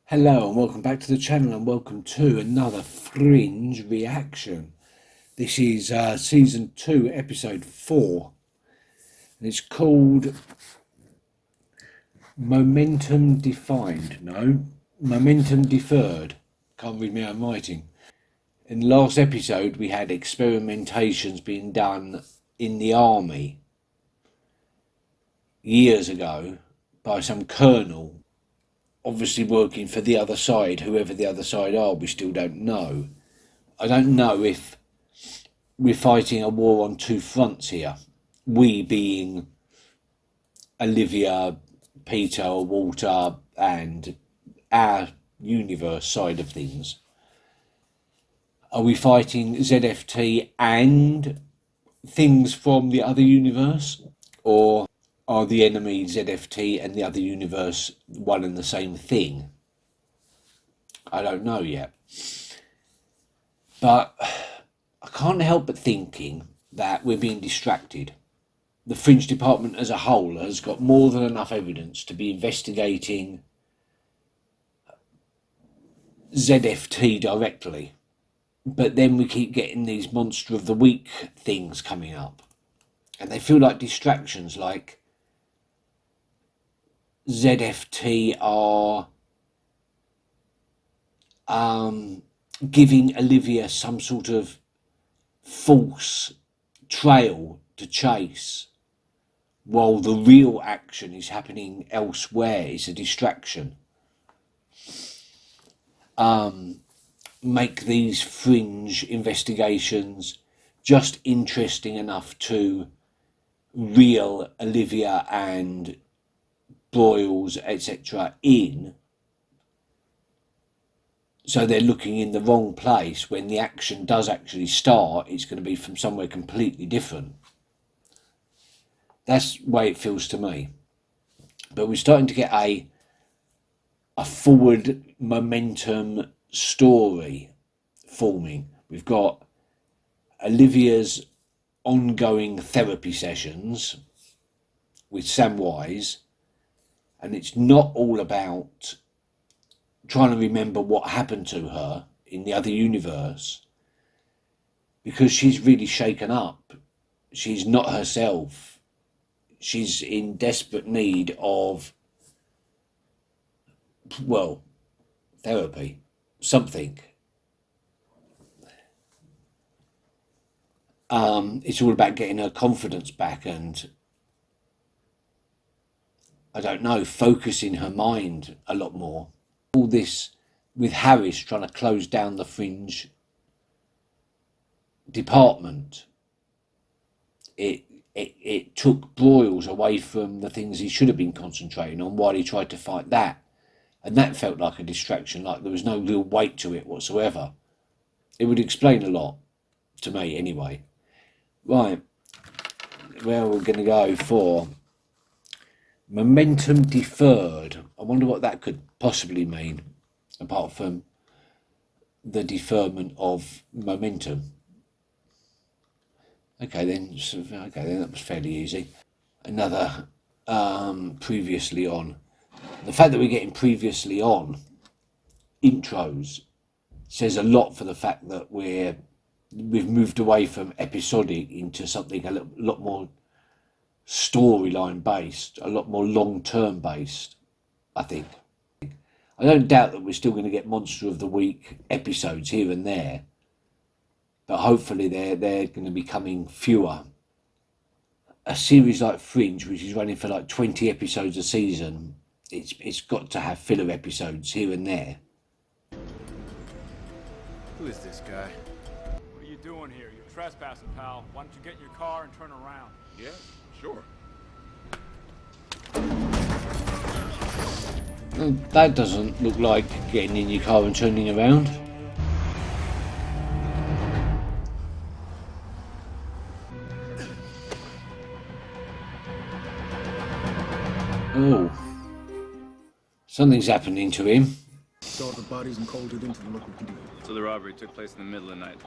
Hello and welcome back to the channel and welcome to another Fringe reaction. This is season 2 episode 4 and it's called Momentum Deferred. Can't read my own writing. In the last episode we had experimentations being done in the army years ago by some colonel, obviously working for the other side, whoever the other side are, we still don't know. I don't know if we're fighting a war on two fronts here. We being Olivia, Peter, Walter, and our universe side of things. Are we fighting ZFT and things from the other universe? Or are the enemy ZFT and the other universe one and the same thing? I don't know yet. But I can't help but thinking that we're being distracted. The Fringe department as a whole has got more than enough evidence to be investigating ZFT directly. But then we keep getting these Monster of the Week things coming up. And they feel like distractions, like ZFT are giving Olivia some sort of false trail to chase, while the real action is happening elsewhere. It's a distraction. Make these Fringe investigations just interesting enough to reel Olivia and Broyles, etc. in, so they're looking in the wrong place. When the action does actually start, it's going to be from somewhere completely different. That's the way it feels to me. But we're starting to get a forward momentum story forming. We've got Olivia's ongoing therapy sessions with Samwise, and it's not all about trying to remember what happened to her in the other universe, because she's really shaken up. She's not herself. She's in desperate need of, well, therapy, something. It's all about getting her confidence back and, I don't know, focusing her mind a lot more. All this with Harris trying to close down the Fringe department. It took Broyles away from the things he should have been concentrating on while he tried to fight that. And that felt like a distraction, like there was no real weight to it whatsoever. It would explain a lot, to me anyway. Right, well, we're going to go for Momentum Deferred. I wonder what that could possibly mean, apart from the deferment of momentum. Okay then, that was fairly easy. Another previously on. The fact that we're getting previously on intros says a lot for the fact that we've moved away from episodic into something a lot more storyline based, a lot more long-term based, I think. I don't doubt that we're still going to get Monster of the Week episodes here and there, but hopefully they're going to be coming fewer. A series like Fringe, which is running for like 20 episodes a season, it's got to have filler episodes here and there. Who is this guy? What are you doing here? You're trespassing, pal. Why don't you get in your car and turn around? Yeah, sure. That doesn't look like getting in your car and turning around. Oh, something's happening to him. Saw the bodies and called it into the local PD. So the robbery took place in the middle of the night.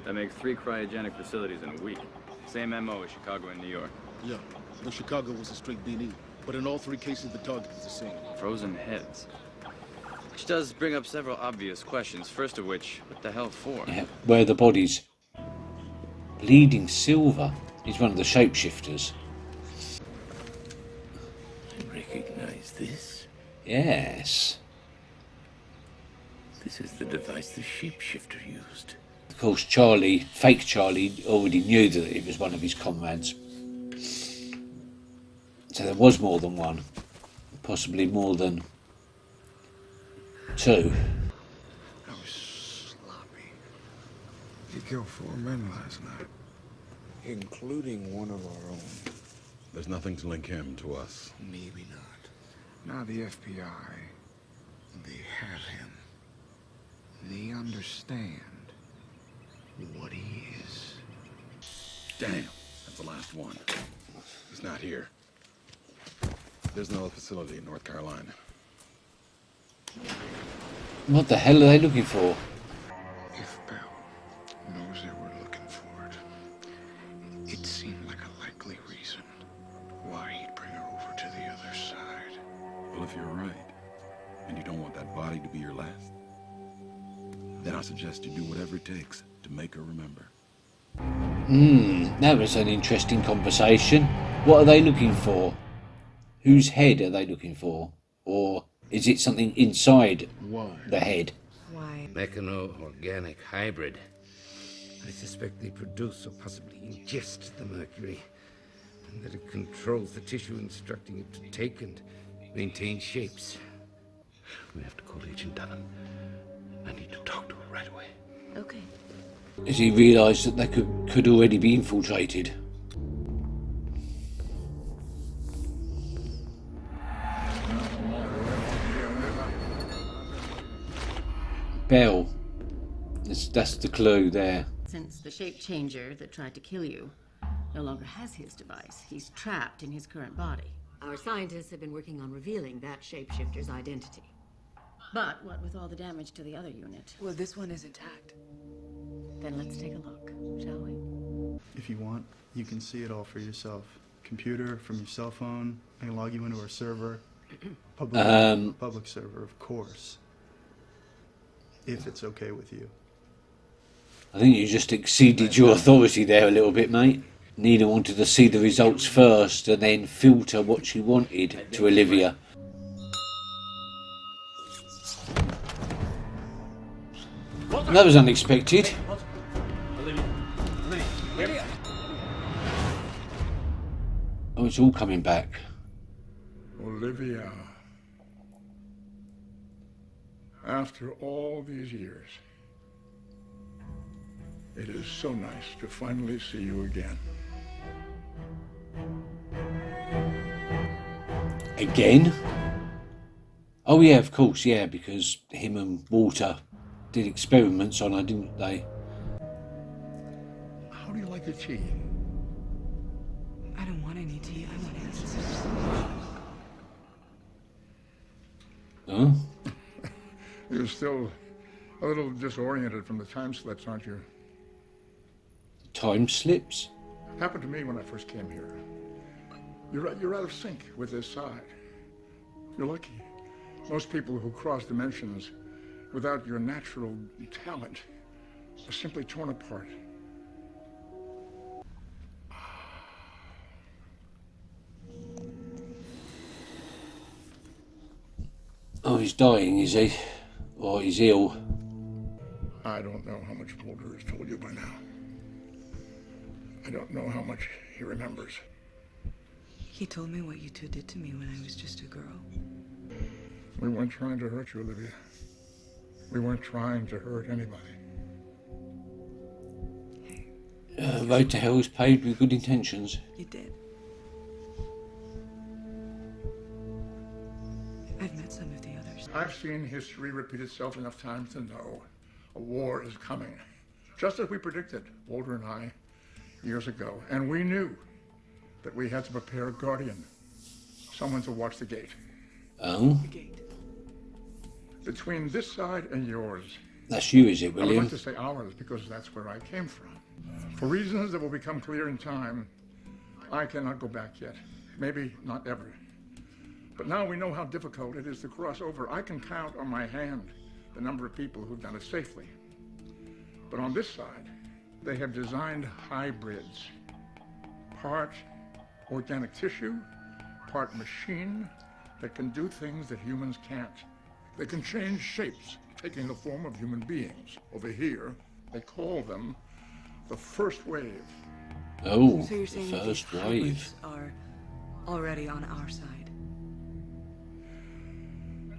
That makes 3 cryogenic facilities in a week. Same MO as Chicago and New York. Yeah, though Chicago was a straight BD. But in all 3 cases, the target was the same. Frozen heads. Which does bring up several obvious questions, first of which, what the hell for? Yeah, where are the bodies? Bleeding Silver. He's one of the shapeshifters. Recognize this? Yes. This is the device the shapeshifter used. Of course, Charlie, fake Charlie, already knew that it was one of his comrades. So there was more than one. Possibly more than two. That was sloppy. You killed 4 men last night, including one of our own. There's nothing to link him to us. Maybe not. Now the FBI, they have him. They understand what he is. Damn, that's the last one. He's not here. There's another facility in North Carolina. What the hell are they looking for? If Bell knows they were looking for it, it seemed like a likely reason why he'd bring her over to the other side. Well, if you're right, and you don't want that body to be your last, then I suggest you do whatever it takes to make her remember. That was an interesting conversation. What are they looking for? Whose head are they looking for? Or is it something inside the head? Why? Mechano-organic hybrid. I suspect they produce or possibly ingest the mercury, and that it controls the tissue, instructing it to take and maintain shapes. We have to call Agent Dunham. I need to talk to her right away. Okay. Has he realised that they could already be infiltrated? Bell. That's the clue there. Since the shape changer that tried to kill you no longer has his device, he's trapped in his current body. Our scientists have been working on revealing that shapeshifter's identity. But what with all the damage to the other unit? Well, this one is intact. Then let's take a look, shall we? If you want, you can see it all for yourself. Computer, from your cell phone. I can log you into our server. Public server, of course. If it's okay with you. I think you just exceeded your authority there a little bit, mate. Nina wanted to see the results first and then filter what she wanted to Olivia. That was unexpected. Oh, it's all coming back. Olivia. After all these years, it is so nice to finally see you again. Again? Oh yeah, of course, yeah, because him and Walter did experiments on her, didn't they? How do you like the tea? I don't want any tea. I want answers. Huh? You're still a little disoriented from the time slips, aren't you? Time slips? Happened to me when I first came here. You're out of sync with this side. You're lucky. Most people who cross dimensions without your natural talent are simply torn apart. Oh, he's dying, is he? Or he's ill? I don't know how much Walter has told you by now. I don't know how much he remembers. He told me what you two did to me when I was just a girl. We weren't trying to hurt you, Olivia. We weren't trying to hurt anybody. Road to Hell is paved with good intentions. You did. I've met some of the others. I've seen history repeat itself enough times to know a war is coming. Just as we predicted, Walter and I, years ago. And we knew that we had to prepare a guardian. Someone to watch the gate. Oh? The gate. Between this side and yours. That's you, is it, I would William? like to say ours because that's where I came from. For reasons that will become clear in time, I cannot go back yet. Maybe not ever. But now we know how difficult it is to cross over. I can count on my hand the number of people who've done it safely. But on this side, they have designed hybrids. Part organic tissue, part machine that can do things that humans can't. They can change shapes, taking the form of human beings. Over here, they call them the first wave. Oh, So you're saying the that these first wave. hybrids are already on our side?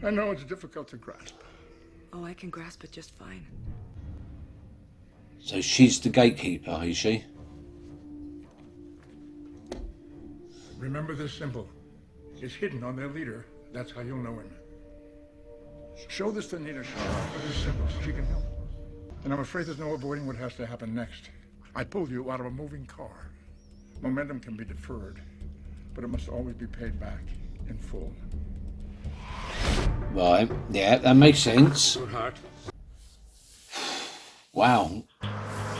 I know it's difficult to grasp. Oh, I can grasp it just fine. So she's the gatekeeper, is she? Remember this symbol. It's hidden on their leader. That's how you'll know him. Show this to Nina Shaw. This symbol. She can help. And I'm afraid there's no avoiding what has to happen next. I pulled you out of a moving car. Momentum can be deferred, but it must always be paid back in full. Right, yeah, that makes sense. Wow.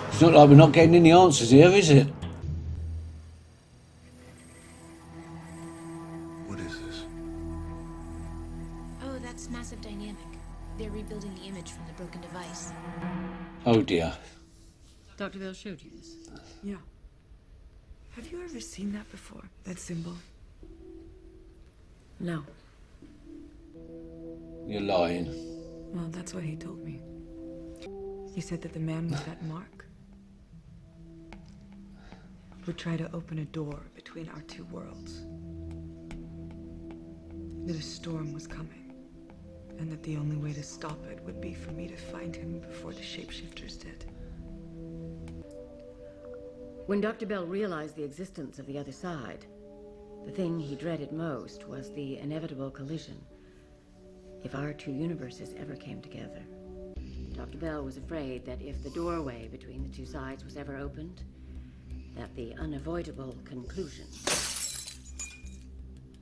It's not like we're not getting any answers here, is it? What is this? Oh, that's Massive Dynamic. They're rebuilding the image from the broken device. Oh dear. Dr. Bell showed you this. Yeah. Have you ever seen that before? That symbol? No. You're lying. Well, that's what he told me. He said that the man with that mark would try to open a door between our two worlds. That a storm was coming, and that the only way to stop it would be for me to find him before the shapeshifters did. When Dr. Bell realized the existence of the other side, the thing he dreaded most was the inevitable collision. If our two universes ever came together, Dr. Bell was afraid that if the doorway between the two sides was ever opened, that the unavoidable conclusion.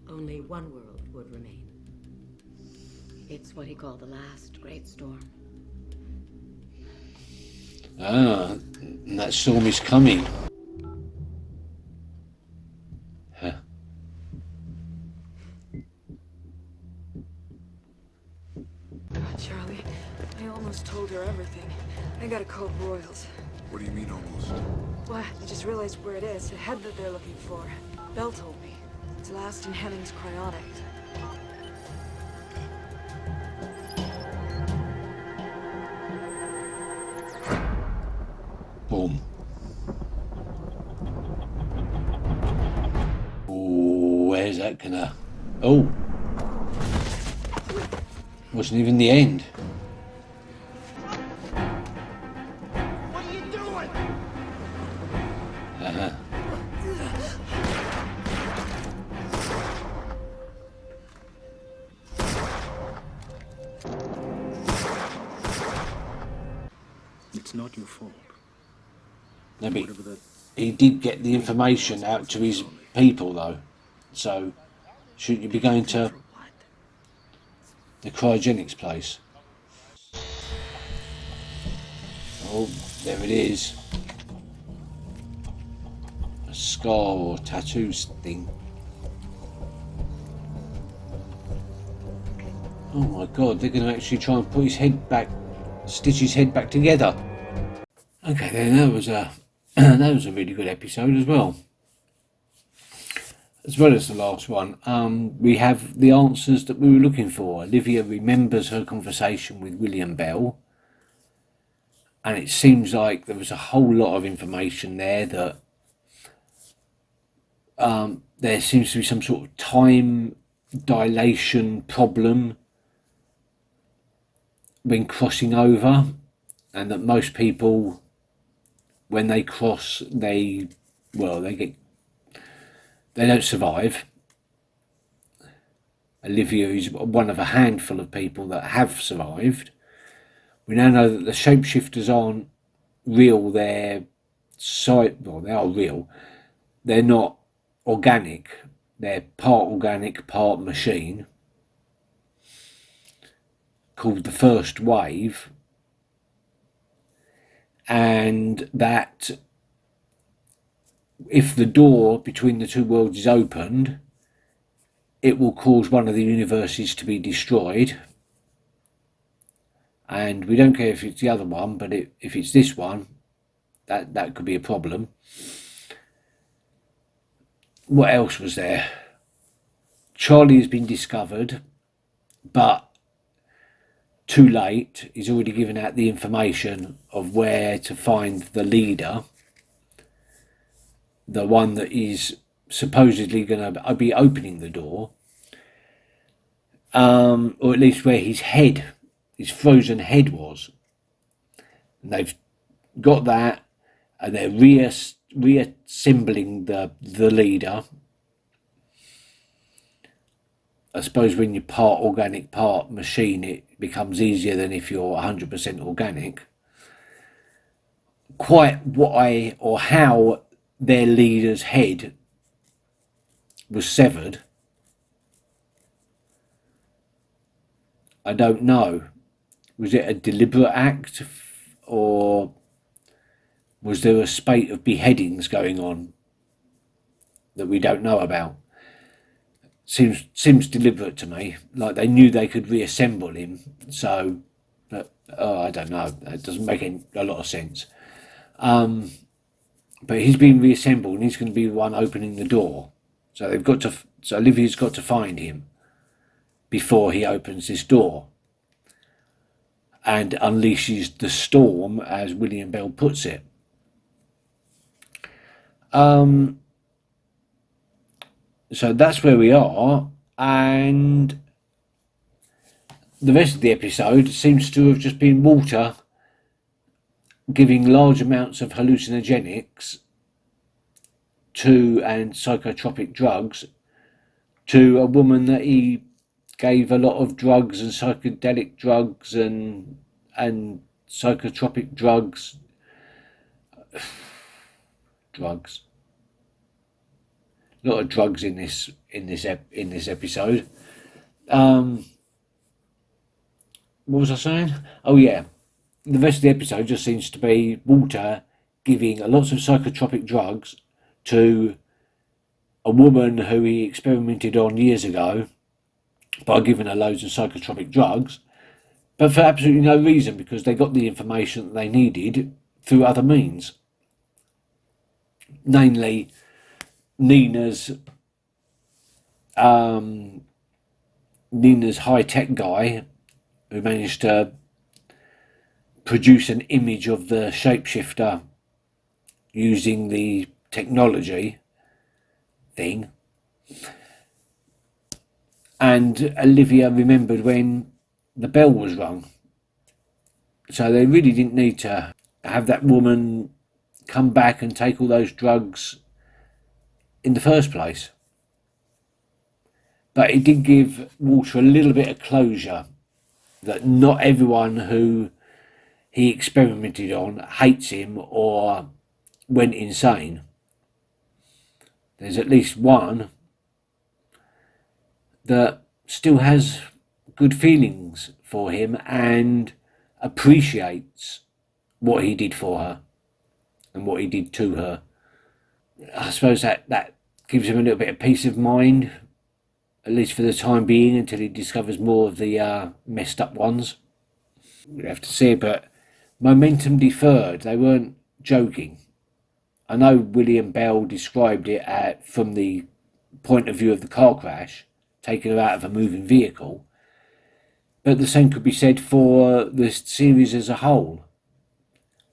Only one world would remain. It's what he called the last great storm. Ah, and that storm is coming. Huh. God, Charlie, I almost told her everything. I gotta call Royals. What do you mean almost? What? I just realized where it is. The head that they're looking for. Bell told me. It's last in Henning's cryonics. Boom. Ooh, where's that gonna... Oh. Wasn't even the end. What are you doing? Uh-huh. It's not your fault. No, but he did get the information out to his people, though. So, shouldn't you be going to the cryogenics place? Oh, there it is. A scar or tattoo thing. Oh my god, they're going to actually try and put his head back, stitch his head back together. Okay, then that was a that was a really good episode as well. As well as the last one, we have the answers that we were looking for. Olivia remembers her conversation with William Bell, and it seems like there was a whole lot of information there that there seems to be some sort of time dilation problem when crossing over, and that most people, when they cross, they don't survive. Olivia is one of a handful of people that have survived. We now know that the shapeshifters aren't real. They are real. They're not organic. They're part organic, part machine, called the First Wave. And that if the door between the two worlds is opened, it will cause one of the universes to be destroyed. And we don't care if it's the other one, but if it's this one, that could be a problem. What else was there? Charlie has been discovered, but too late. He's already given out the information of where to find the leader, the one that is supposedly going to be opening the door, or at least where his frozen head was. And they've got that, and they're reassembling the leader. I suppose when you're part organic, part machine, it becomes easier than if you're 100% organic. Quite why or how their leader's head was severed, I don't know. Was it a deliberate act, or was there a spate of beheadings going on that we don't know about? Seems deliberate to me, like they knew they could reassemble him. So, but I don't know. It doesn't make a lot of sense. But he's been reassembled, and he's going to be the one opening the door. So they've got to. So Olivia's got to find him before he opens this door and unleashes the storm, as William Bell puts it. So that's where we are, and the rest of the episode seems to have just been Walter giving large amounts of hallucinogenics and psychotropic drugs to a woman that he gave a lot of drugs and psychedelic drugs and psychotropic drugs. A lot of drugs in this episode. What was I saying? Oh yeah, the rest of the episode just seems to be Walter giving lots of psychotropic drugs to a woman who he experimented on years ago by giving her loads of psychotropic drugs, but for absolutely no reason, because they got the information that they needed through other means, namely Nina's high-tech guy who managed to produce an image of the shapeshifter using the technology thing, and Olivia remembered when the bell was rung. So they really didn't need to have that woman come back and take all those drugs in the first place. But it did give Walter a little bit of closure that not everyone who he experimented on hates him or went insane. There's at least one that still has good feelings for him and appreciates what he did for her and what he did to her. I suppose that gives him a little bit of peace of mind, at least for the time being, until he discovers more of the messed up ones. We have to see, but momentum deferred. They weren't joking. I know William Bell described it from the point of view of the car crash, taking her out of a moving vehicle, but the same could be said for the series as a whole.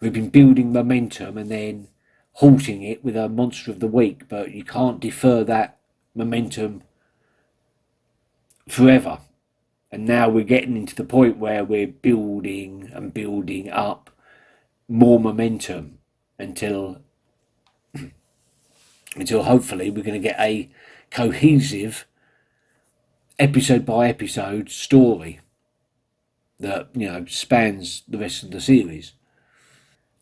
We've been building momentum and then halting it with a monster of the week, but you can't defer that momentum forever. And now we're getting into the point where we're building and building up more momentum until hopefully we're going to get a cohesive episode by episode story that, spans the rest of the series.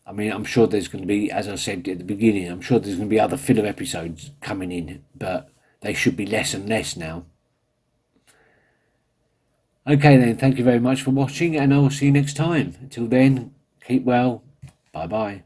I mean, I'm sure there's going to be, as I said at the beginning, I'm sure there's going to be other filler episodes coming in, but they should be less and less now. Okay then, thank you very much for watching, and I will see you next time. Until then, keep well. Bye bye.